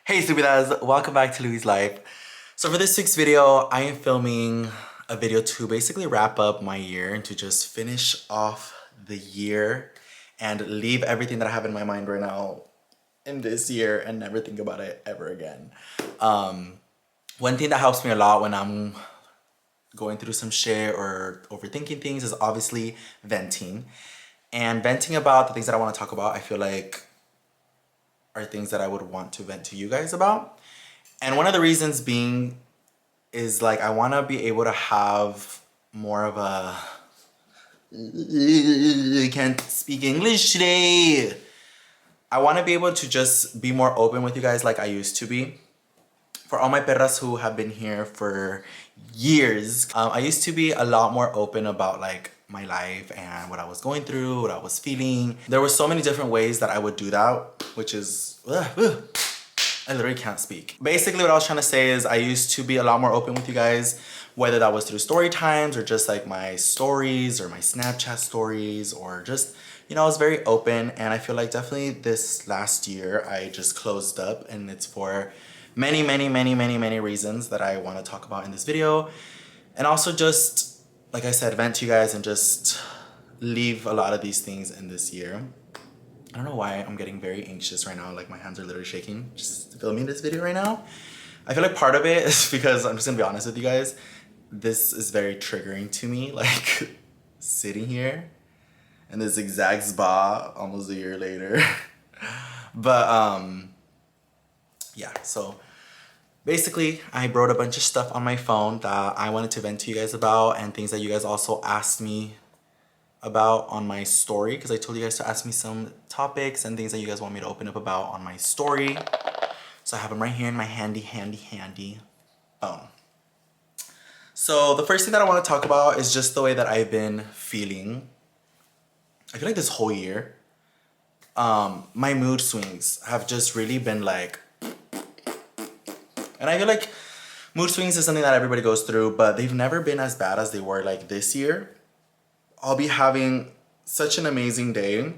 Hey Stupidas, welcome back to Louie's Life. So for this week's video, I am filming a video to basically wrap up my year and to just finish off the year and leave everything that I have in my mind right now in this year and never think about it ever again. One thing that helps me a lot when I'm going through some shit or overthinking things is obviously venting. And venting about the things that I want to talk about, I feel like are things that I would want to vent to you guys about. And one of the reasons being is like I want to be able to have more of a I can't speak English today. I want to be able to just be more open with you guys like I used to be. For all my perras who have been here for years, I used to be a lot more open about like my life and what I was going through, what I was feeling. There were so many different ways that I would do that, which is, I literally can't speak. Basically what I was trying to say is I used to be a lot more open with you guys, whether that was through story times or just like my stories or my Snapchat stories or just, you know, I was very open. And I feel like definitely this last year I just closed up, and it's for many reasons that I want to talk about in this video. And also just, like I said, vent to you guys and just leave a lot of these things in this year. I don't know why I'm getting very anxious right now. Like my hands are literally shaking just filming this video right now. I feel like part of it is because I'm just gonna be honest with you guys. This is very triggering to me, like sitting here in this exact spot almost a year later. But yeah, so basically, I wrote a bunch of stuff on my phone that I wanted to vent to you guys about, and things that you guys also asked me about on my story, because I told you guys to ask me some topics and things that you guys want me to open up about on my story. So I have them right here in my handy phone. So the first thing that I want to talk about is just the way that I've been feeling. I feel like this whole year, my mood swings have just really been like, and I feel like mood swings is something that everybody goes through, but they've never been as bad as they were like this year. I'll be having such an amazing day,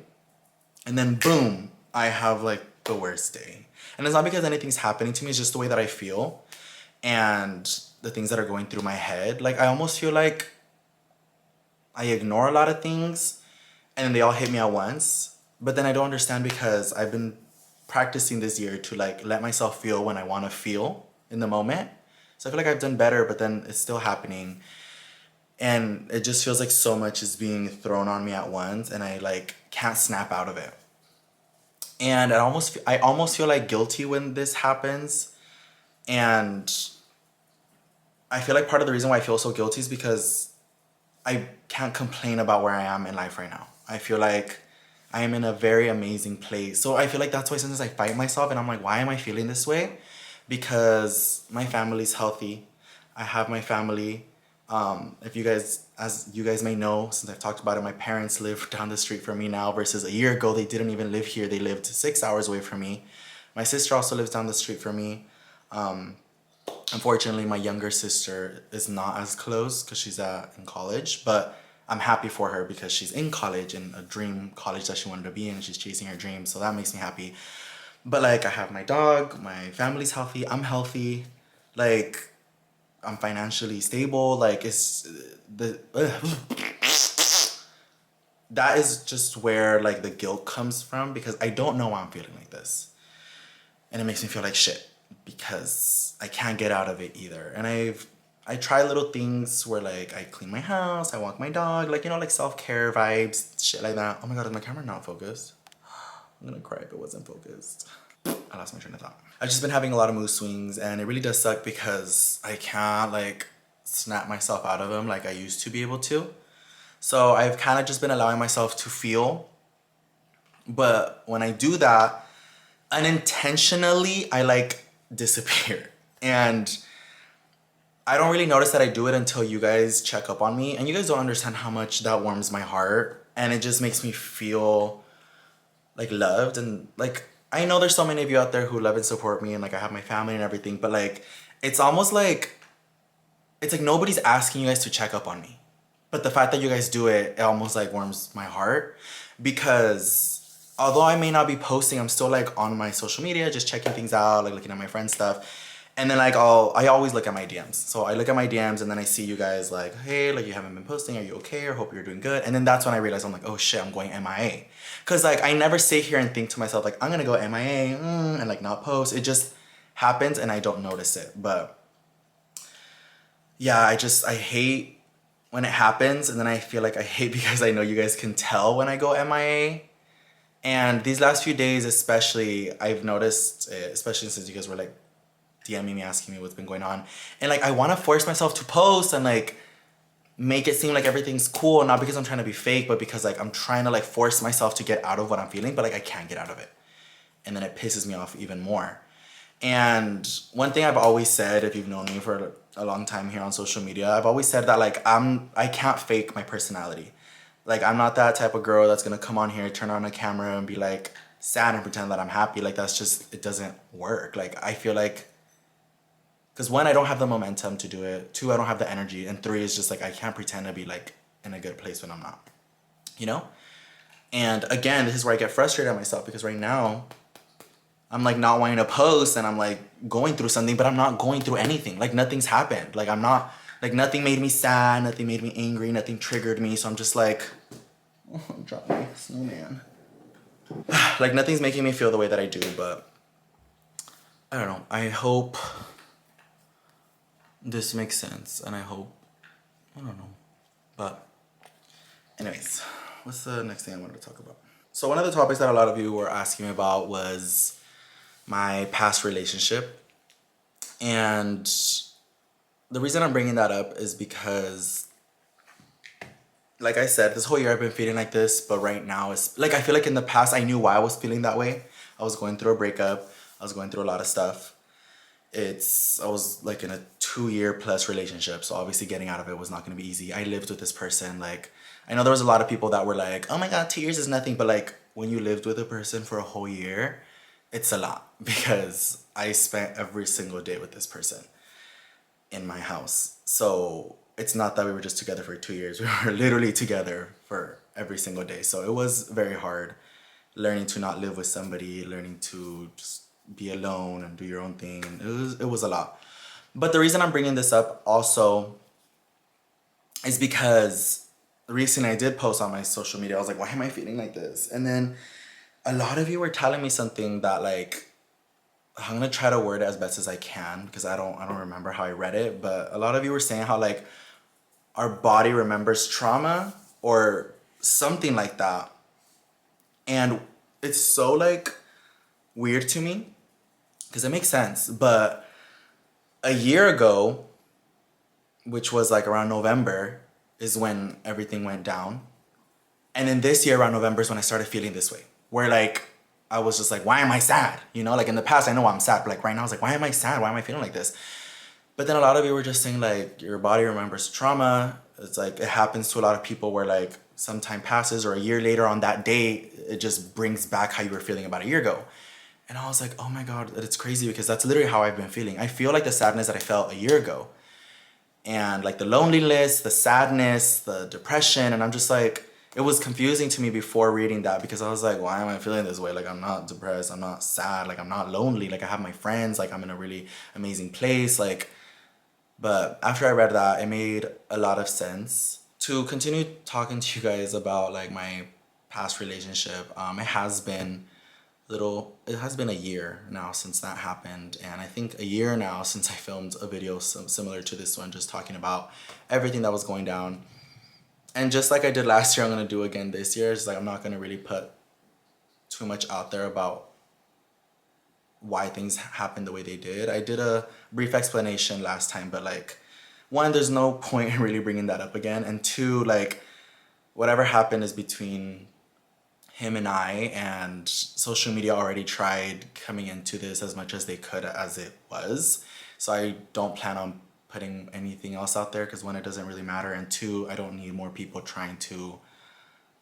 and then boom, I have like the worst day. And it's not because anything's happening to me, it's just the way that I feel and the things that are going through my head. Like I almost feel like I ignore a lot of things and then they all hit me at once. But then I don't understand because I've been practicing this year to like let myself feel when I want to feel in the moment. So I feel like I've done better, but then it's still happening. And it just feels like so much is being thrown on me at once and I like can't snap out of it. And I almost feel like guilty when this happens. And I feel like part of the reason why I feel so guilty is because I can't complain about where I am in life right now. I feel like I am in a very amazing place. So I feel like that's why sometimes I fight myself and I'm like, why am I feeling this way? Because my family's healthy. I have my family. If you guys, as you guys may know, since I've talked about it, my parents live down the street from me now versus a year ago, they didn't even live here. They lived 6 hours away from me. My sister also lives down the street from me. Unfortunately, my younger sister is not as close because she's in college, but I'm happy for her because she's in college, in a dream college that she wanted to be in. She's chasing her dreams, so that makes me happy. But like, I have my dog, my family's healthy, I'm healthy, like I'm financially stable. Like it's that is just where like the guilt comes from, because I don't know why I'm feeling like this. And it makes me feel like shit because I can't get out of it either. And I try little things where like I clean my house, I walk my dog, like, you know, like self-care vibes, shit like that. Oh my God, is my camera not focused? I'm gonna cry if it wasn't focused. I lost my train of thought. I've just been having a lot of mood swings, and it really does suck because I can't like snap myself out of them like I used to be able to. So I've kind of just been allowing myself to feel. But when I do that, unintentionally, I like disappear. And I don't really notice that I do it until you guys check up on me. And you guys don't understand how much that warms my heart. And it just makes me feel like loved. And like, I know there's so many of you out there who love and support me, and like I have my family and everything, but like it's almost like it's like nobody's asking you guys to check up on me. But the fact that you guys do it, it almost like warms my heart, because although I may not be posting, I'm still like on my social media, just checking things out, like looking at my friends' stuff. And then like I always look at my DMs. So I look at my DMs and then I see you guys like, hey, like you haven't been posting, are you okay? Or hope you're doing good. And then that's when I realize I'm like, oh shit, I'm going MIA. Cause like I never sit here and think to myself like, I'm gonna go MIA and like not post. It just happens and I don't notice it. But yeah, I hate when it happens, and then I feel like I hate because I know you guys can tell when I go MIA. And these last few days especially, I've noticed, especially since you guys were like DMing me, asking me what's been going on. And like I want to force myself to post and like make it seem like everything's cool, not because I'm trying to be fake, but because like I'm trying to like force myself to get out of what I'm feeling, but like I can't get out of it. And then it pisses me off even more. And one thing I've always said, if you've known me for a long time here on social media, I've always said that like I can't fake my personality. Like I'm not that type of girl that's gonna come on here, turn on a camera and be like sad and pretend that I'm happy. Like that's just, it doesn't work. Like I feel like, because one, I don't have the momentum to do it. Two, I don't have the energy. And three, is just like I can't pretend to be like in a good place when I'm not, you know? And again, this is where I get frustrated at myself, because right now I'm like not wanting to post and I'm like going through something, but I'm not going through anything. Like nothing's happened. Like I'm not, like nothing made me sad, nothing made me angry, nothing triggered me. So I'm just like, oh, drop my snowman. Like nothing's making me feel the way that I do, but I don't know. I hope this makes sense, and I hope, I don't know. But anyways, what's the next thing I wanted to talk about? So one of the topics that a lot of you were asking me about was my past relationship. And the reason I'm bringing that up is because, like I said, this whole year I've been feeling like this, but right now it's like, I feel like in the past I knew why I was feeling that way. I was going through a breakup. I was going through a lot of stuff. I was like in a 2-year plus relationship. So obviously getting out of it was not going to be easy. I lived with this person. Like, I know there was a lot of people that were like, oh my God, 2 years is nothing. But like when you lived with a person for a whole year, it's a lot, because I spent every single day with this person in my house. So it's not that we were just together for 2 years. We were literally together for every single day. So it was very hard learning to not live with somebody, learning to just be alone and do your own thing. And it was a lot. But the reason I'm bringing this up also is because recently I did post on my social media. I was like, why am I feeling like this? And then a lot of you were telling me something that like, I'm gonna try to word it as best as I can, because I don't remember how I read it, but a lot of you were saying how like our body remembers trauma or something like that. And it's so like weird to me, because it makes sense. But a year ago, which was like around November, is when everything went down. And then this year around November is when I started feeling this way, where like I was just like, why am I sad? You know, like in the past I know I'm sad, but like right now I was like, why am I sad? Why am I feeling like this? But then a lot of you were just saying like your body remembers trauma. It's like it happens to a lot of people where like some time passes or a year later on that day, it just brings back how you were feeling about a year ago. And I was like, oh my God, it's crazy, because that's literally how I've been feeling. I feel like the sadness that I felt a year ago, and like the loneliness, the sadness, the depression. And I'm just like, it was confusing to me before reading that, because I was like, why am I feeling this way? Like I'm not depressed, I'm not sad, like I'm not lonely, like I have my friends, like I'm in a really amazing place. Like, but after I read that, it made a lot of sense. To continue talking to you guys about like my past relationship, it has been a year now since that happened, and I think a year now since I filmed a video similar to this one, just talking about everything that was going down. And just like I did last year, I'm gonna do again this year. It's like I'm not gonna really put too much out there about why things happened the way they did. I did a brief explanation last time, but like, one, there's no point in really bringing that up again, and two, like whatever happened is between him and I, and social media already tried coming into this as much as they could as it was. So I don't plan on putting anything else out there, because one, it doesn't really matter, and two, I don't need more people trying to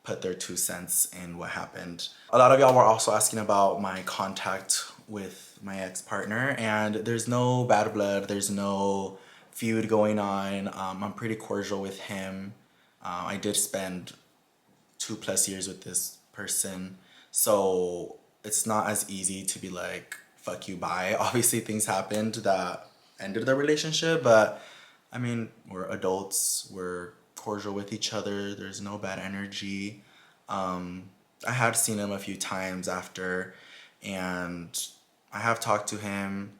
put their 2 cents in what happened. A lot of y'all were also asking about my contact with my ex-partner, and there's no bad blood, there's no feud going on. I'm pretty cordial with him. I did spend 2+ years with this person, So it's not as easy to be like, fuck you, bye. Obviously things happened that ended the relationship, but I mean, we're adults, we're cordial with each other, there's no bad energy. I had seen him a few times after, and I have talked to him,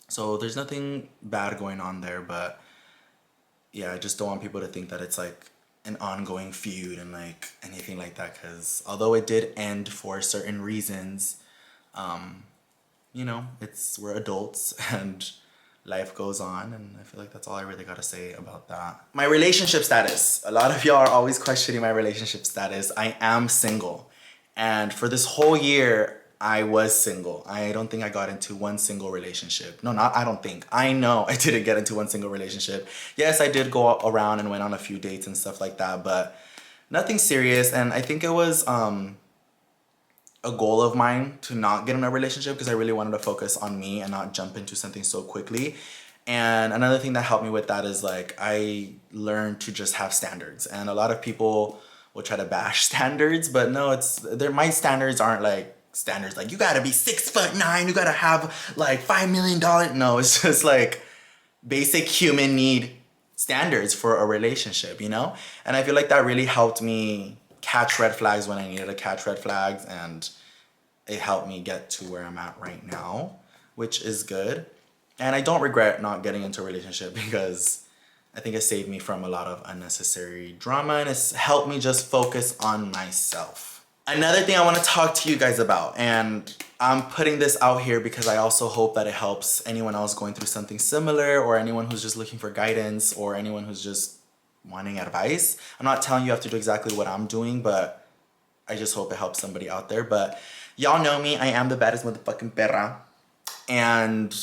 so there's nothing bad going on there. But yeah, I just don't want people to think that it's like an ongoing feud and like anything like that, because although it did end for certain reasons, you know, we're adults and life goes on, and I feel like that's all I really gotta say about that. My relationship status. A lot of y'all are always questioning my relationship status. I am single. And for this whole year, I was single. I don't think I got into one single relationship. No, not I don't think. I know I didn't get into one single relationship. Yes, I did go around and went on a few dates and stuff like that, but nothing serious. And I think it was a goal of mine to not get in a relationship because I really wanted to focus on me and not jump into something so quickly. And another thing that helped me with that is like I learned to just have standards. And a lot of people will try to bash standards, but no, my standards aren't like standards like you gotta be 6'9", you gotta have like $5 million. No, it's just like basic human need standards for a relationship, you know? And I feel like that really helped me catch red flags when I needed to catch red flags, and it helped me get to where I'm at right now, which is good. And I don't regret not getting into a relationship because I think it saved me from a lot of unnecessary drama, and it's helped me just focus on myself. Another thing I want to talk to you guys about, and I'm putting this out here because I also hope that it helps anyone else going through something similar, or anyone who's just looking for guidance, or anyone who's just wanting advice. I'm not telling you have to do exactly what I'm doing, but I just hope it helps somebody out there. But y'all know me, I am the baddest motherfucking perra. And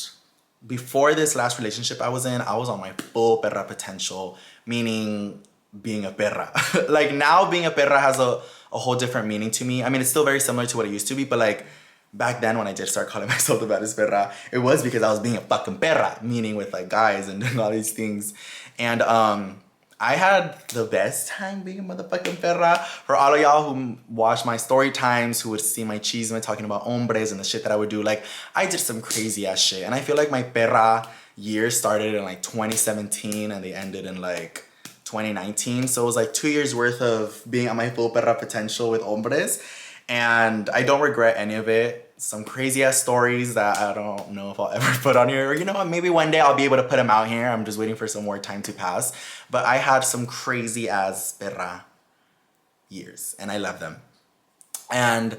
before this last relationship I was in, I was on my full perra potential, meaning being a perra. Like now being a perra has a whole different meaning to me. I mean, it's still very similar to what it used to be, but like back then when I did start calling myself the baddest perra, it was because I was being a fucking perra, meaning with like guys and doing all these things. And I had the best time being a motherfucking perra. For all of y'all who watch my story times, who would see my chisme talking about hombres and the shit that I would do, like, I did some crazy ass shit. And I feel like my perra years started in like 2017 and they ended in like 2019. So it was like 2 years worth of being at my full perra potential with hombres. And I don't regret any of it. Some crazy ass stories that I don't know if I'll ever put on here. Or you know what, maybe one day I'll be able to put them out here. I'm just waiting for some more time to pass. But I had some crazy ass perra years and I love them. And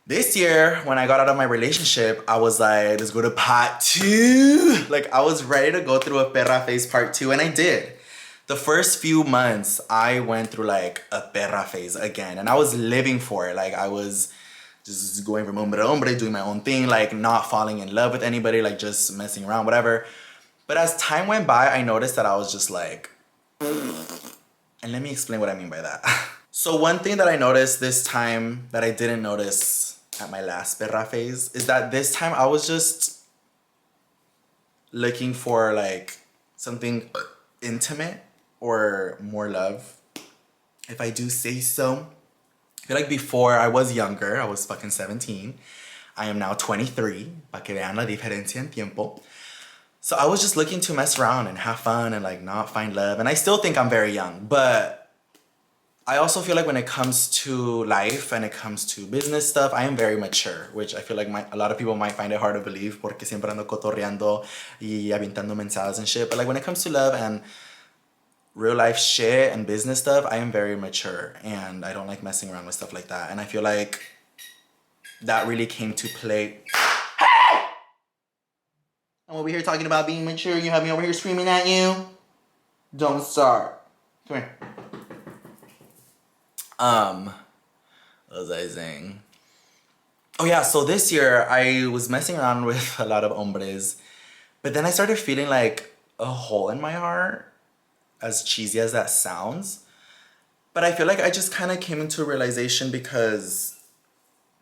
this year, when I got out of my relationship, I was like, let's go to part 2. Like I was ready to go through a perra phase part 2, and I did. The first few months, I went through like a perra phase again, and I was living for it. Like I was just going from hombre to hombre, doing my own thing, like not falling in love with anybody, like just messing around, whatever. But as time went by, I noticed that I was just like, and let me explain what I mean by that. So one thing that I noticed this time that I didn't notice at my last perra phase is that this time I was just looking for like something intimate or more love, if I do say so. I feel like before I was younger, I was fucking 17. I am now 23, pa que vean la diferencia en tiempo. So I was just looking to mess around and have fun and like not find love. And I still think I'm very young, but I also feel like when it comes to life and it comes to business stuff, I am very mature, which I feel like a lot of people might find it hard to believe porque siempre ando cotorreando y aventando mensajes and shit. But like when it comes to love and real life shit and business stuff, I am very mature and I don't like messing around with stuff like that. And I feel like that really came to play. Hey! I'm over here talking about being mature. You have me over here screaming at you. Don't start. Come here. What was I saying? Oh yeah, so this year I was messing around with a lot of hombres, but then I started feeling like a hole in my heart, as cheesy as that sounds. But I feel like I just kind of came into a realization because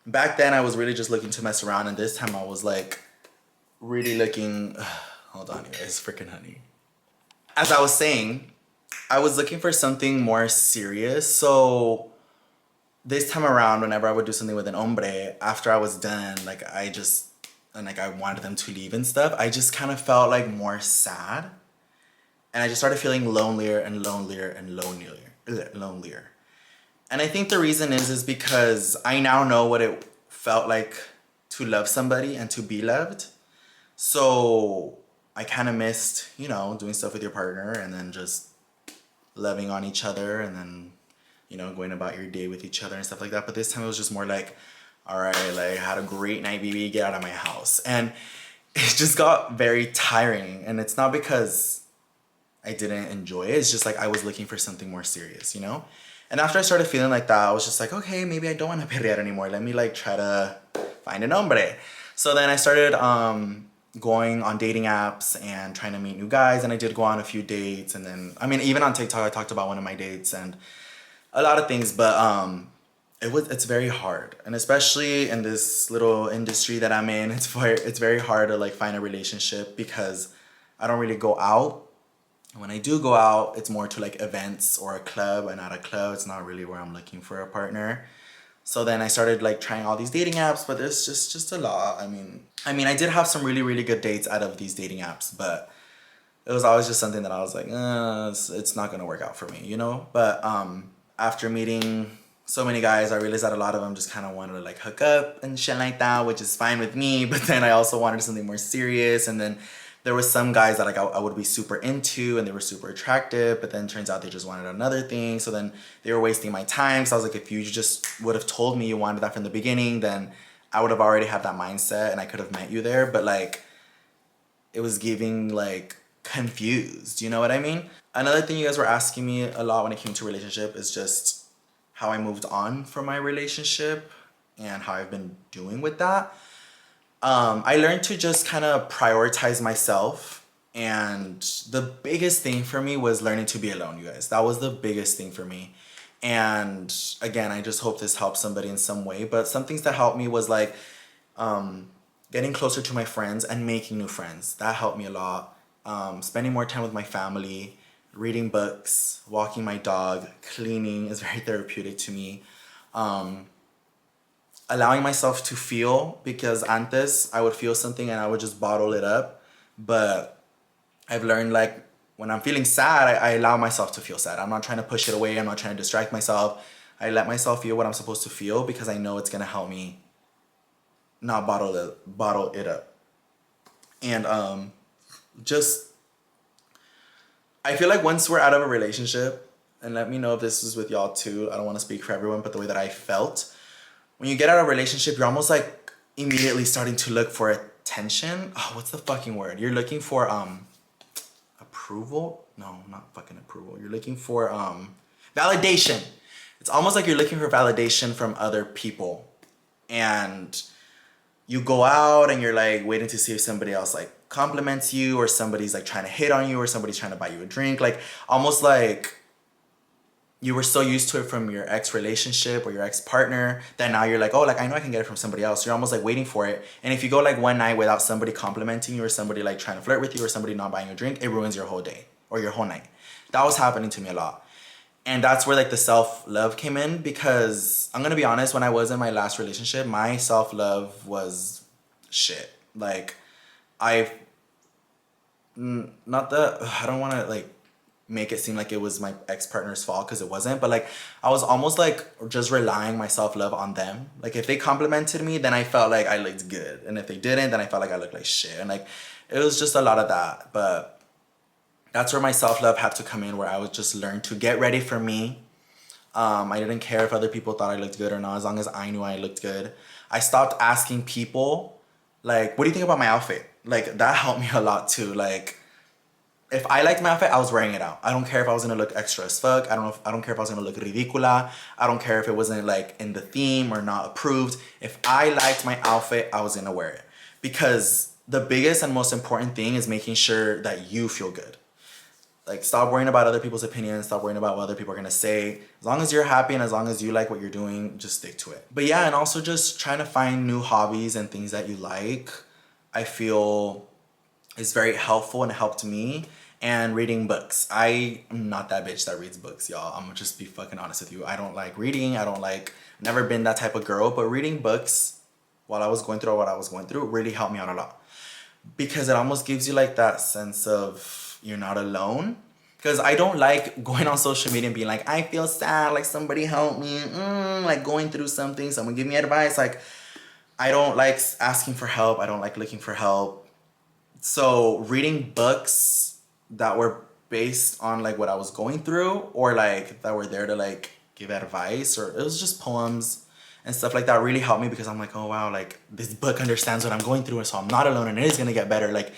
back then I was really just looking to mess around, and this time I was like really looking, hold on you guys, freaking honey. As I was saying, I was looking for something more serious. So this time around, whenever I would do something with an hombre, after I was done, like I wanted them to leave and stuff, I just kind of felt like more sad. And I just started feeling lonelier and lonelier and lonelier. And I think the reason is because I now know what it felt like to love somebody and to be loved. So I kind of missed, you know, doing stuff with your partner and then just loving on each other and then, you know, going about your day with each other and stuff like that. But this time it was just more like, all right, like, I had a great night, baby, get out of my house. And it just got very tiring. And it's not because I didn't enjoy it. It's just like I was looking for something more serious, you know? And after I started feeling like that, I was just like, okay, maybe I don't want to perrear anymore. Let me like try to find an hombre. So then I started going on dating apps and trying to meet new guys. And I did go on a few dates. And then, I mean, even on TikTok, I talked about one of my dates and a lot of things, but it's very hard. And especially in this little industry that I'm in, it's very hard to like find a relationship because I don't really go out. And when I do go out, it's more to like events or a club, and at a club, it's not really where I'm looking for a partner. So then I started like trying all these dating apps, but there's just a lot. I mean, I did have some really, really good dates out of these dating apps, but it was always just something that I was like, it's not gonna work out for me, you know? But after meeting so many guys, I realized that a lot of them just kind of wanted to like hook up and shit like that, which is fine with me. But then I also wanted something more serious. And then there was some guys that like I would be super into and they were super attractive, but then turns out they just wanted another thing. So then they were wasting my time. So I was like, if you just would have told me you wanted that from the beginning, then I would have already had that mindset and I could have met you there. But like, it was giving like confused, you know what I mean? Another thing you guys were asking me a lot when it came to relationship is just how I moved on from my relationship and how I've been doing with that. I learned to just kind of prioritize myself, and the biggest thing for me was learning to be alone, you guys. That was the biggest thing for me. And again, I just hope this helps somebody in some way. But some things that helped me was like getting closer to my friends and making new friends. That helped me a lot. Spending more time with my family, reading books, walking my dog, cleaning is very therapeutic to me. Allowing myself to feel, because antes I would feel something and I would just bottle it up. But I've learned like when I'm feeling sad, I allow myself to feel sad. I'm not trying to push it away. I'm not trying to distract myself. I let myself feel what I'm supposed to feel because I know it's going to help me not bottle it up. And just, I feel like once we're out of a relationship, and let me know if this is with y'all too, I don't want to speak for everyone, but the way that I felt, when you get out of a relationship, you're almost like immediately starting to look for attention. Oh, what's the fucking word? You're looking for approval? No, not fucking approval. You're looking for validation. It's almost like you're looking for validation from other people. And you go out and you're like waiting to see if somebody else like compliments you, or somebody's like trying to hit on you, or somebody's trying to buy you a drink. Like almost like you were so used to it from your ex relationship or your ex partner that now you're like, oh, like I know I can get it from somebody else. You're almost like waiting for it. And if you go like one night without somebody complimenting you, or somebody like trying to flirt with you, or somebody not buying you a drink, it ruins your whole day or your whole night. That was happening to me a lot. And that's where like the self-love came in, because I'm gonna be honest, when I was in my last relationship, my self-love was shit. Like I don't want to like make it seem like it was my ex-partner's fault, because it wasn't, but like I was almost like just relying my self-love on them. Like if they complimented me, then I felt like I looked good, and if they didn't, then I felt like I looked like shit. And like it was just a lot of that. But that's where my self-love had to come in, where I would just learn to get ready for me. I didn't care if other people thought I looked good or not, as long as I knew I looked good. I stopped asking people like, what do you think about my outfit? Like that helped me a lot too. Like if I liked my outfit, I was wearing it out. I don't care if I was gonna look extra as fuck. I don't care if I was gonna look ridicula. I don't care if it wasn't like in the theme or not approved. If I liked my outfit, I was gonna wear it. Because the biggest and most important thing is making sure that you feel good. Like stop worrying about other people's opinions. Stop worrying about what other people are gonna say. As long as you're happy and as long as you like what you're doing, just stick to it. But yeah, and also just trying to find new hobbies and things that you like, I feel is very helpful and helped me. and reading books. I am not that bitch that reads books, y'all. I'm gonna just be fucking honest with you. I don't like reading. Never been that type of girl, but reading books while I was going through what I was going through really helped me out a lot. Because it almost gives you like that sense of you're not alone. Because I don't like going on social media and being like, I feel sad, like somebody help me, like going through something, someone give me advice. Like, I don't like asking for help. I don't like looking for help. So reading books that were based on like what I was going through, or like that were there to like give advice, or it was just poems and stuff like that, really helped me, because I'm like, oh wow, like this book understands what I'm going through, and so I'm not alone, and it is gonna get better. Like,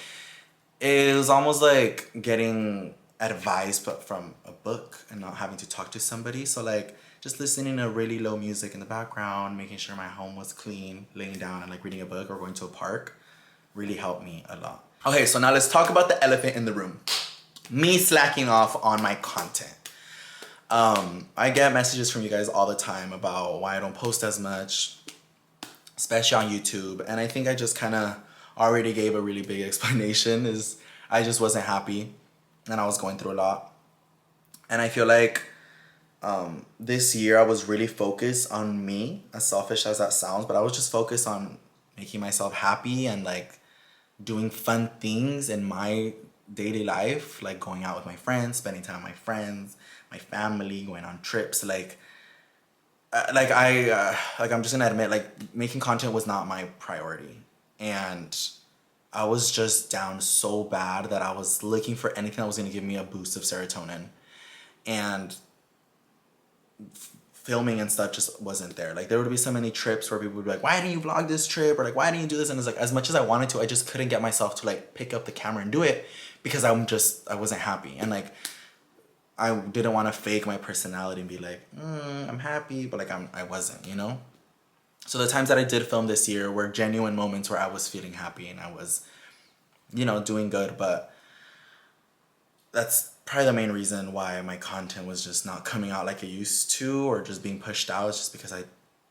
it was almost like getting advice but from a book and not having to talk to somebody. So like just listening to really low music in the background, making sure my home was clean, laying down and like reading a book or going to a park really helped me a lot. Okay, so now let's talk about the elephant in the room. Me slacking off on my content. I get messages from you guys all the time about why I don't post as much, especially on YouTube. And I think I just kind of already gave a really big explanation. Is I just wasn't happy and I was going through a lot. And I feel like this year I was really focused on me, as selfish as that sounds, but I was just focused on making myself happy and like doing fun things in my daily life, like going out with my friends, spending time with my friends, my family, going on trips. Like I'm just gonna admit, like making content was not my priority. And I was just down so bad that I was looking for anything that was gonna give me a boost of serotonin. And filming and stuff just wasn't there. Like there would be so many trips where people would be like, why didn't you vlog this trip? Or like, why didn't you do this? And it's like, as much as I wanted to, I just couldn't get myself to like pick up the camera and do it, because I wasn't happy. And like, I didn't want to fake my personality and be like, I'm happy, but like I wasn't, you know? So the times that I did film this year were genuine moments where I was feeling happy and I was, you know, doing good. But that's probably the main reason why my content was just not coming out like it used to, or just being pushed out. It's just because I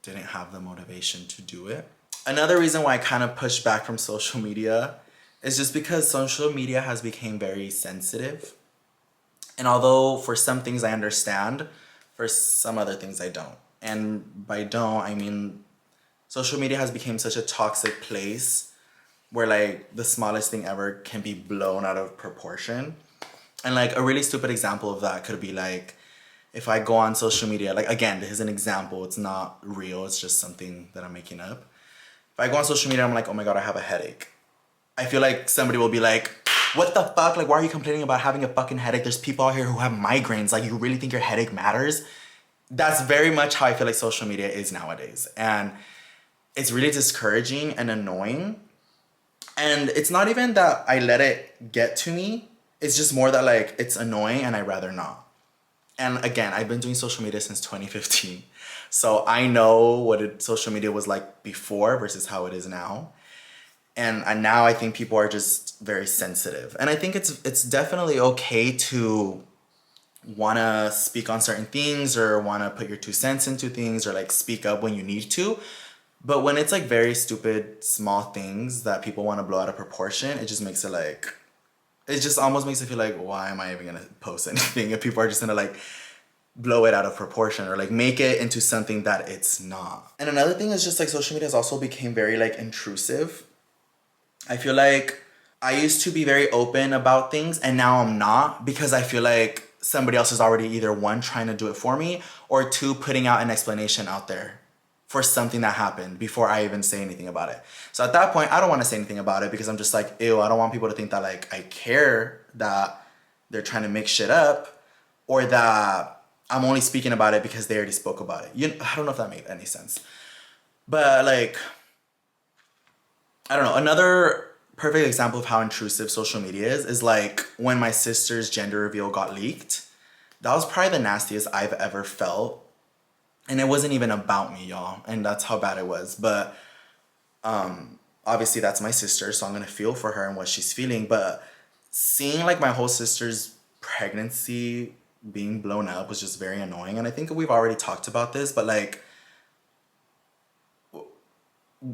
didn't have the motivation to do it. Another reason why I kind of pushed back from social media is just because social media has become very sensitive. And although for some things I understand, for some other things I don't. And by don't, I mean social media has become such a toxic place where like the smallest thing ever can be blown out of proportion. And like a really stupid example of that could be like, if I go on social media, like again, this is an example, it's not real, it's just something that I'm making up. If I go on social media, I'm like, oh my God, I have a headache. I feel like somebody will be like, what the fuck? Like, why are you complaining about having a fucking headache? There's people out here who have migraines. Like, you really think your headache matters? That's very much how I feel like social media is nowadays. And it's really discouraging and annoying. And it's not even that I let it get to me. It's just more that like, it's annoying and I'd rather not. And again, I've been doing social media since 2015. So I know what social media was like before versus how it is now. And now I think people are just very sensitive. And I think it's definitely okay to want to speak on certain things or want to put your 2 cents into things or like speak up when you need to. But when it's like very stupid, small things that people want to blow out of proportion, it just makes it like, it just almost makes it feel like, why am I even going to post anything if people are just going to like blow it out of proportion or like make it into something that it's not. And another thing is just like social media has also become very like intrusive. I feel like I used to be very open about things and now I'm not, because I feel like somebody else is already either 1, trying to do it for me, or 2, putting out an explanation out there for something that happened before I even say anything about it. So at that point, I don't want to say anything about it because I'm just like, ew, I don't want people to think that like I care that they're trying to mix shit up, or that I'm only speaking about it because they already spoke about it. I don't know if that made any sense. But like, I don't know, another perfect example of how intrusive social media is like when my sister's gender reveal got leaked. That was probably the nastiest I've ever felt. And it wasn't even about me, y'all. And that's how bad it was. But obviously that's my sister, so I'm gonna feel for her and what she's feeling. But seeing like my whole sister's pregnancy being blown up was just very annoying. And I think we've already talked about this, but like,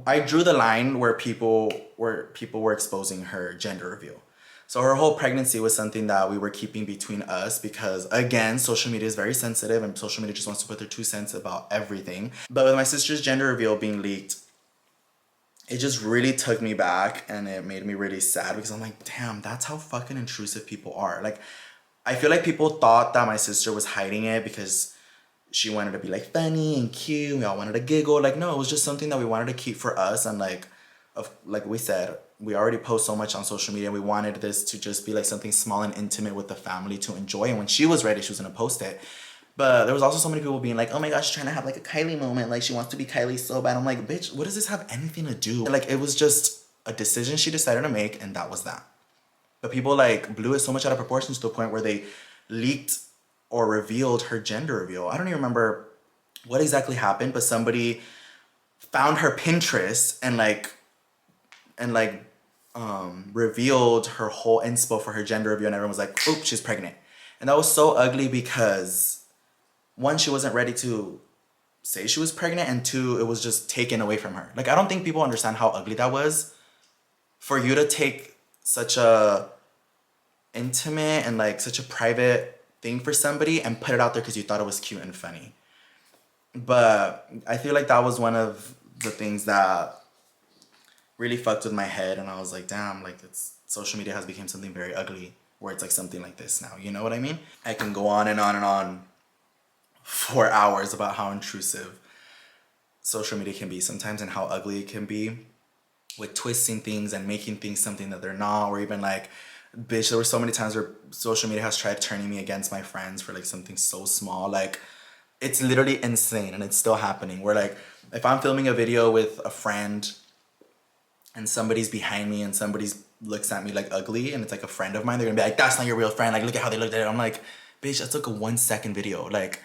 I drew the line where people were exposing her gender reveal. So her whole pregnancy was something that we were keeping between us because, again, social media is very sensitive and social media just wants to put their 2 cents about everything. But with my sister's gender reveal being leaked, it just really took me back and it made me really sad because I'm like, damn, that's how fucking intrusive people are. Like, I feel like people thought that my sister was hiding it because she wanted to be like funny and cute. We all wanted to giggle. Like, no, it was just something that we wanted to keep for us. And like we said, we already post so much on social media. We wanted this to just be like something small and intimate with the family to enjoy. And when she was ready, she was gonna post it. But there was also so many people being like, oh my gosh, she's trying to have like a Kylie moment. Like she wants to be Kylie so bad. I'm like, bitch, what does this have anything to do? Like it was just a decision she decided to make and that was that. But people like blew it so much out of proportions to the point where they leaked or revealed her gender reveal. I don't even remember what exactly happened, but somebody found her Pinterest and revealed her whole inspo for her gender reveal, and everyone was like, "Oops, she's pregnant." And that was so ugly because one, she wasn't ready to say she was pregnant, and two, it was just taken away from her. Like I don't think people understand how ugly that was. For you to take such a intimate and like such a private thing for somebody and put it out there because you thought it was cute and funny. But I feel like that was one of the things that really fucked with my head, and I was like, damn, like social media has become something very ugly where it's like something like this now, you know what I mean? I can go on and on and on for hours about how intrusive social media can be sometimes and how ugly it can be with twisting things and making things something that they're not, or even like, bitch, there were so many times where social media has tried turning me against my friends for like something so small. Like it's literally insane and it's still happening where like if I'm filming a video with a friend and somebody's behind me and somebody's looks at me like ugly and it's like a friend of mine, they're gonna be like, that's not your real friend, like look at how they looked at it. I'm like, bitch, that's like a 1 second video. Like,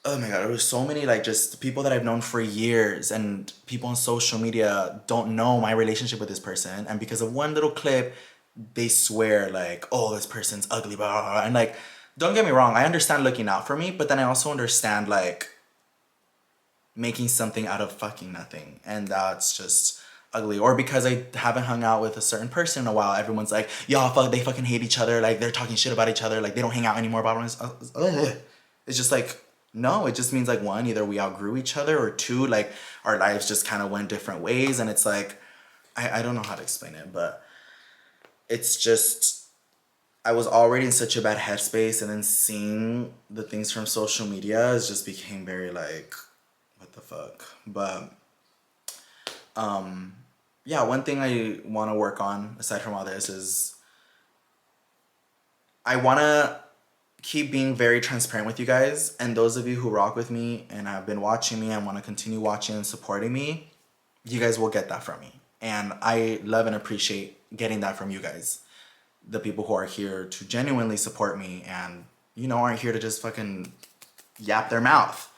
oh my god, there was so many like just people that I've known for years and people on social media don't know my relationship with this person, and because of one little clip they swear like, oh, this person's ugly, blah, blah, blah. And like, don't get me wrong, I understand looking out for me, but then I also understand like making something out of fucking nothing, and that's just ugly. Or because I haven't hung out with a certain person in a while, everyone's like, y'all fuck, they fucking hate each other, like they're talking shit about each other, like they don't hang out anymore, blah, blah, blah. It's just like, no, it just means like one, either we outgrew each other, or two, like our lives just kind of went different ways. And it's like, I don't know how to explain it, but it's just, I was already in such a bad headspace, and then seeing the things from social media is just became very like, what the fuck. But yeah, one thing I want to work on aside from all this is I want to keep being very transparent with you guys, and those of you who rock with me and have been watching me and want to continue watching and supporting me, you guys will get that from me. And I love and appreciate getting that from you guys. The people who are here to genuinely support me and, you know, aren't here to just fucking yap their mouth.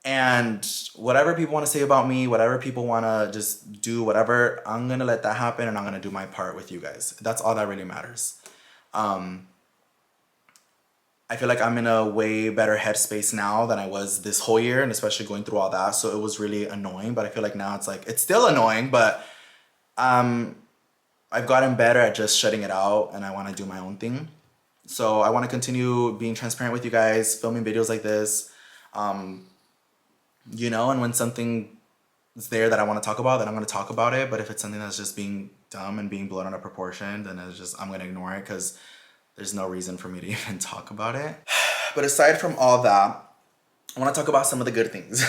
And whatever people want to say about me, whatever people want to just do, whatever, I'm going to let that happen and I'm going to do my part with you guys. That's all that really matters. I feel like I'm in a way better headspace now than I was this whole year, and especially going through all that. So it was really annoying, but I feel like now it's like, it's still annoying, but I've gotten better at just shutting it out, and I want to do my own thing. So I want to continue being transparent with you guys, filming videos like this, you know, and when something is there that I want to talk about, then I'm going to talk about it. But if it's something that's just being dumb and being blown out of proportion, then it's just, I'm going to ignore it because there's no reason for me to even talk about it. But aside from all that, I want to talk about some of the good things.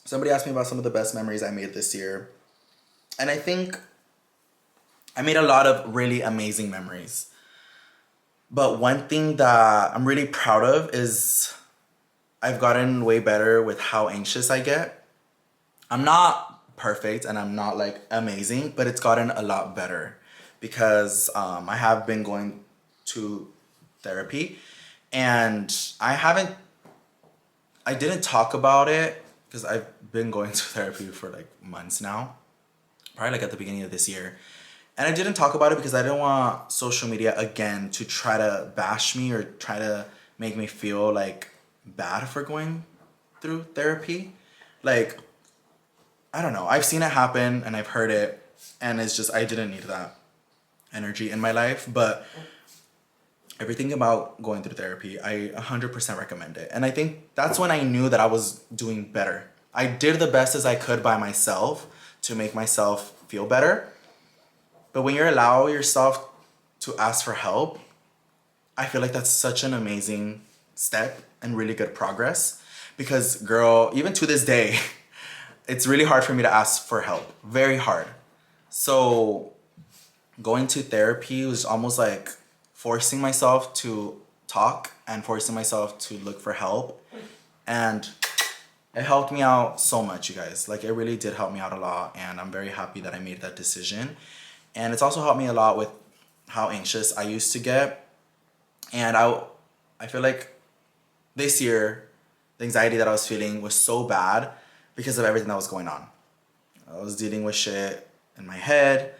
Somebody asked me about some of the best memories I made this year. And I think I made a lot of really amazing memories. But one thing that I'm really proud of is I've gotten way better with how anxious I get. I'm not perfect and I'm not like amazing, but it's gotten a lot better because I have been going to therapy, and I didn't talk about it because I've been going to therapy for like months now, probably like at the beginning of this year. And I didn't talk about it because I didn't want social media again to try to bash me or try to make me feel like bad for going through therapy. Like, I don't know. I've seen it happen and I've heard it, and it's just, I didn't need that. energy in my life. But everything about going through therapy, I 100% recommend it. And I think that's when I knew that I was doing better. I did the best as I could by myself to make myself feel better. But when you allow yourself to ask for help, I feel like that's such an amazing step and really good progress. Because girl, even to this day, it's really hard for me to ask for help. Very hard. So going to therapy was almost like forcing myself to talk and forcing myself to look for help. And it helped me out so much, you guys. Like, it really did help me out a lot. And I'm very happy that I made that decision. And it's also helped me a lot with how anxious I used to get. And I feel like this year, the anxiety that I was feeling was so bad because of everything that was going on. I was dealing with shit in my head,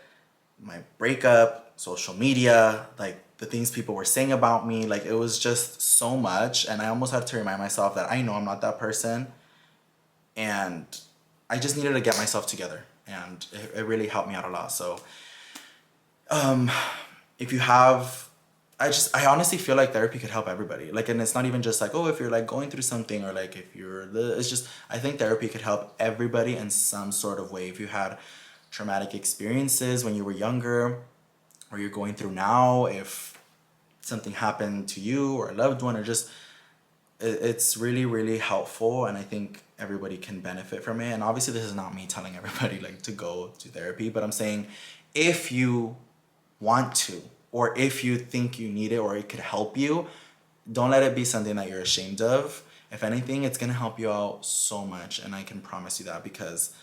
my breakup, social media, like the things people were saying about me. Like, it was just so much. And I almost had to remind myself that I know I'm not that person. And I just needed to get myself together. And it really helped me out a lot. So if you have, I honestly feel like therapy could help everybody. Like, and it's not even just like, oh, if you're like going through something, or like if you're it's just, I think therapy could help everybody in some sort of way. If you had traumatic experiences when you were younger, or you're going through now, if something happened to you or a loved one, or just, it's really, really helpful. And I think everybody can benefit from it. And obviously this is not me telling everybody like to go to therapy, but I'm saying if you want to, or if you think you need it, or it could help you, don't let it be something that you're ashamed of. If anything, it's gonna help you out so much. And I can promise you that, because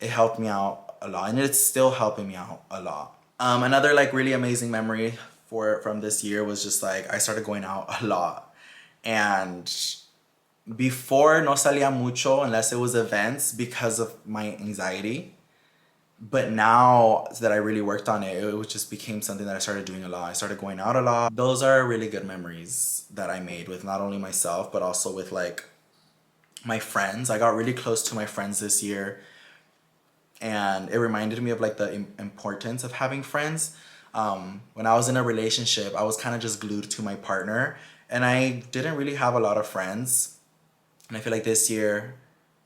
it helped me out a lot, and it's still helping me out a lot. Another like really amazing memory from this year was just like, I started going out a lot. And before, no salía mucho unless it was events because of my anxiety. But now that I really worked on it, it just became something that I started doing a lot. I started going out a lot. Those are really good memories that I made with not only myself, but also with like my friends. I got really close to my friends this year. And it reminded me of like the importance of having friends. When I was in a relationship, I was kind of just glued to my partner. And I didn't really have a lot of friends. And I feel like this year,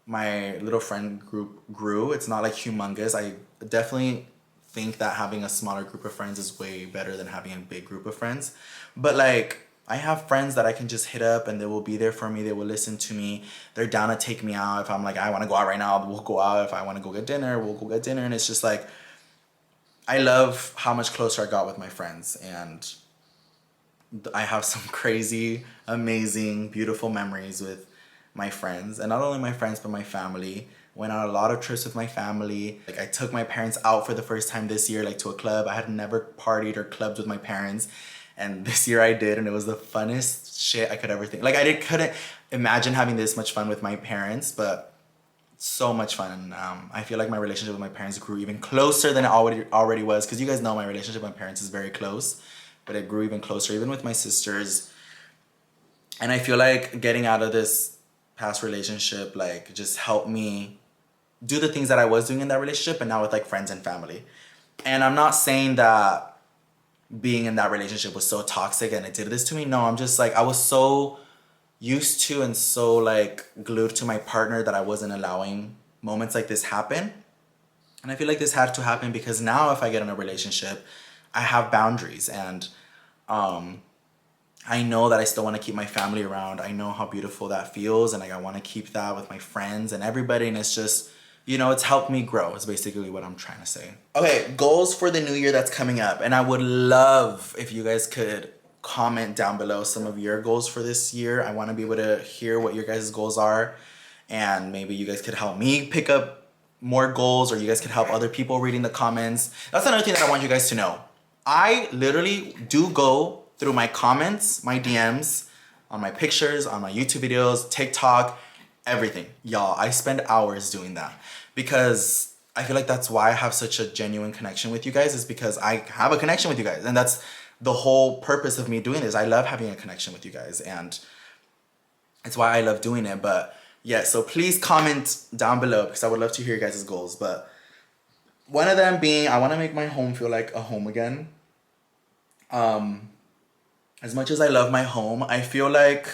my little friend group grew. It's not like humongous. I definitely think that having a smaller group of friends is way better than having a big group of friends. But like, I have friends that I can just hit up and they will be there for me. They will listen to me. They're down to take me out. If I'm like, I want to go out right now, we'll go out. If I want to go get dinner, we'll go get dinner. And it's just like, I love how much closer I got with my friends. And I have some crazy, amazing, beautiful memories with my friends. And not only my friends, but my family. Went on a lot of trips with my family. Like, I took my parents out for the first time this year, like to a club. I had never partied or clubbed with my parents. And this year I did, and it was the funnest shit I could ever think. Like, couldn't imagine having this much fun with my parents, but so much fun. And I feel like my relationship with my parents grew even closer than it already was. Because you guys know my relationship with my parents is very close, but it grew even closer, even with my sisters. And I feel like getting out of this past relationship, like, just helped me do the things that I was doing in that relationship, but now with like friends and family. And I'm not saying that being in that relationship was so toxic and it did this to me. No, I'm just like, I was so used to and so like glued to my partner that I wasn't allowing moments like this happen. And I feel like this had to happen because now if I get in a relationship, I have boundaries. And I know that I still want to keep my family around. I know how beautiful that feels, and like I want to keep that with my friends and everybody. And it's just, you know, it's helped me grow. It's basically what I'm trying to say. Okay, goals for the new year that's coming up. And I would love if you guys could comment down below some of your goals for this year. I want to be able to hear what your guys' goals are. And maybe you guys could help me pick up more goals, or you guys could help other people reading the comments. That's another thing that I want you guys to know. I literally do go through my comments, my DMs, on my pictures, on my YouTube videos, TikTok, everything. Y'all, I spend hours doing that because I feel like that's why I have such a genuine connection with you guys, is because I have a connection with you guys. And that's the whole purpose of me doing this. I love having a connection with you guys, and it's why I love doing it. But yeah, so please comment down below because I would love to hear your guys' goals. But one of them being, I want to make my home feel like a home again. As much as I love my home, I feel like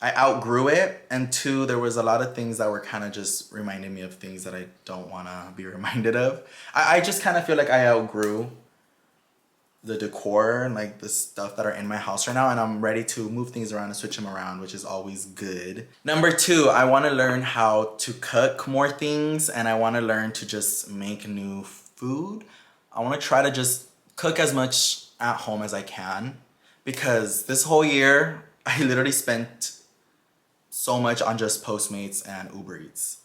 I outgrew it. And two, there was a lot of things that were kind of just reminding me of things that I don't want to be reminded of. I just kind of feel like I outgrew the decor and like the stuff that are in my house right now, and I'm ready to move things around and switch them around, which is always good. Number two, I want to learn how to cook more things, and I want to learn to just make new food. I want to try to just cook as much at home as I can, because this whole year I literally spent so much on just Postmates and Uber Eats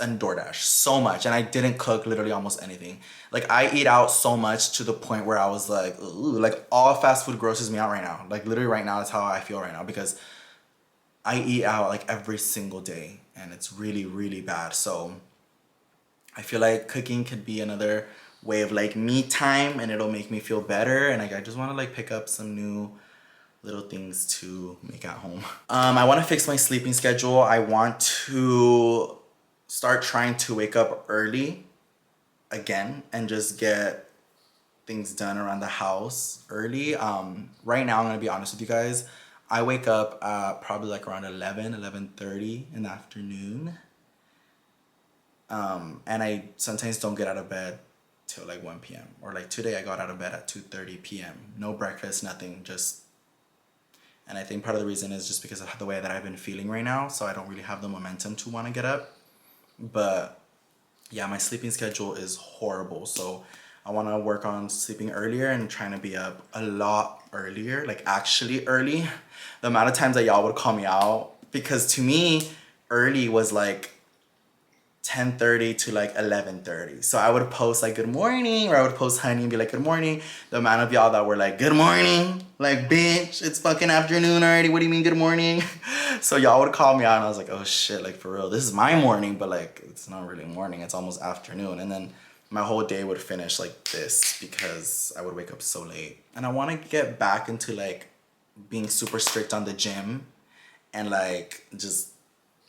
and DoorDash, so much, and I didn't cook literally almost anything. Like, I eat out so much to the point where I was like, ooh, like all fast food grosses me out right now. Like, literally right now, that's how I feel right now, because I eat out like every single day, and it's really, really bad. So I feel like cooking could be another way of like me time, and it'll make me feel better. And like, I just want to like pick up some new little things to make at home. I want to fix my sleeping schedule. I want to start trying to wake up early again and just get things done around the house early. Right now, I'm gonna be honest with you guys. I wake up probably like around 11:30 in the afternoon. And I sometimes don't get out of bed till like 1 p.m. Or like today I got out of bed at 2:30 p.m. No breakfast, nothing, just... And I think part of the reason is just because of the way that I've been feeling right now, so I don't really have the momentum to want to get up. But yeah, my sleeping schedule is horrible, so I want to work on sleeping earlier and trying to be up a lot earlier, like actually early. The amount of times that y'all would call me out, because to me, early was like 10:30 to like 11:30. So I would post like good morning, or I would post honey and be like good morning. The amount of y'all that were like good morning, like bitch, it's fucking afternoon already, what do you mean good morning? So y'all would call me out, and I was like, oh shit, like for real, this is my morning, but like it's not really morning, it's almost afternoon. And then my whole day would finish like this because I would wake up so late. And I want to get back into like being super strict on the gym and like just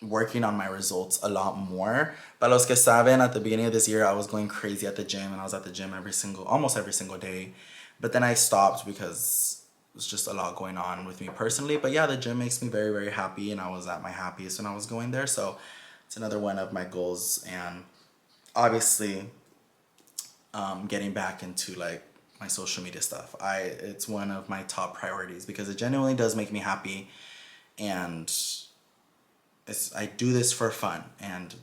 working on my results a lot more. Para los que saben, at the beginning of this year, I was going crazy at the gym, and I was at the gym almost every single day. But then I stopped because it was just a lot going on with me personally. But yeah, the gym makes me very, very happy, and I was at my happiest when I was going there. So it's another one of my goals. And obviously, getting back into like my social media stuff. It's one of my top priorities because it genuinely does make me happy, and I do this for fun, and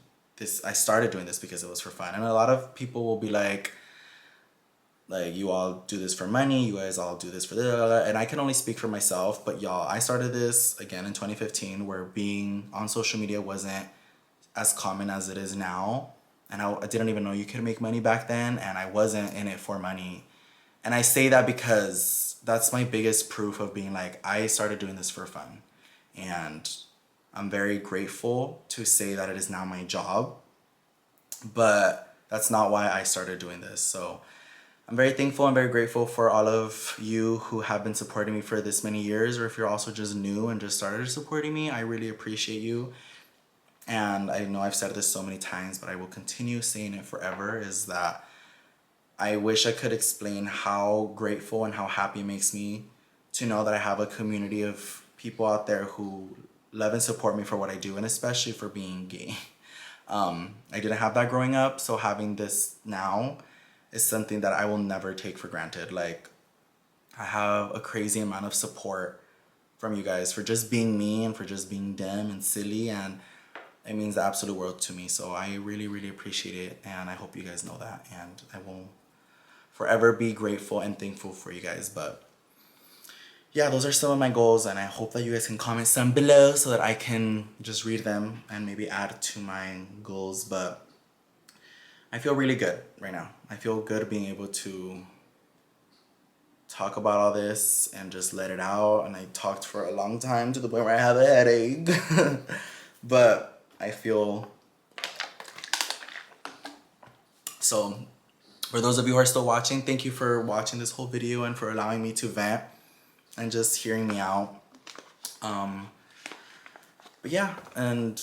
I started doing this because it was for fun. And a lot of people will be like you all do this for money, you guys all do this for this, and I can only speak for myself, but y'all, I started this again in 2015, where being on social media wasn't as common as it is now, and I didn't even know you could make money back then, and I wasn't in it for money. And I say that because that's my biggest proof of being like, I started doing this for fun, and I'm very grateful to say that it is now my job, but that's not why I started doing this. So I'm very thankful and very grateful for all of you who have been supporting me for this many years, or if you're also just new and just started supporting me, I really appreciate you. And I know I've said this so many times, but I will continue saying it forever, is that I wish I could explain how grateful and how happy it makes me to know that I have a community of people out there who love and support me for what I do, and especially for being gay. I didn't have that growing up, so having this now is something that I will never take for granted. Like, I have a crazy amount of support from you guys for just being me and for just being dumb and silly, and it means the absolute world to me. So I really, really appreciate it, and I hope you guys know that, and I will forever be grateful and thankful for you guys. But yeah, those are some of my goals, and I hope that you guys can comment some below so that I can just read them and maybe add to my goals. But I feel really good right now. I feel good being able to talk about all this and just let it out. And I talked for a long time to the point where I have a headache. But I feel... So for those of you who are still watching, thank you for watching this whole video and for allowing me to vent and just hearing me out. But yeah, and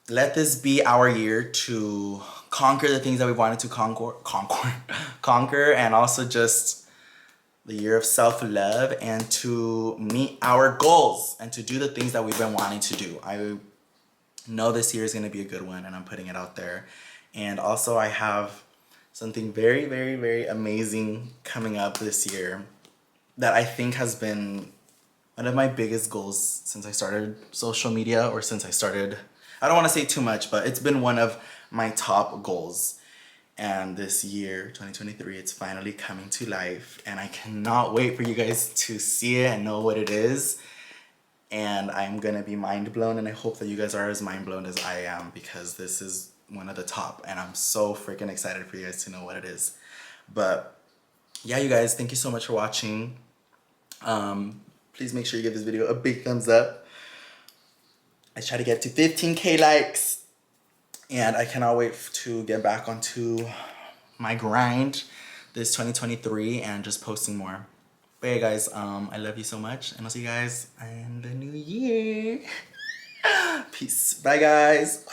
let this be our year to conquer the things that we wanted to conquer, and also just the year of self-love, and to meet our goals and to do the things that we've been wanting to do. I know this year is going to be a good one, and I'm putting it out there. And also I have something very, very, very amazing coming up this year that I think has been one of my biggest goals since I started social media, or since I started, I don't want to say too much, but it's been one of my top goals. And this year, 2023, it's finally coming to life, and I cannot wait for you guys to see it and know what it is. And I'm gonna be mind blown, and I hope that you guys are as mind blown as I am, because this is one of the top, and I'm so freaking excited for you guys to know what it is. But yeah, you guys, thank you so much for watching. Please make sure you give this video a big thumbs up. I try to get to 15K likes, and I cannot wait to get back onto my grind this 2023 and just posting more. But yeah, guys, I love you so much, and I'll see you guys in the new year. Peace. Bye, guys.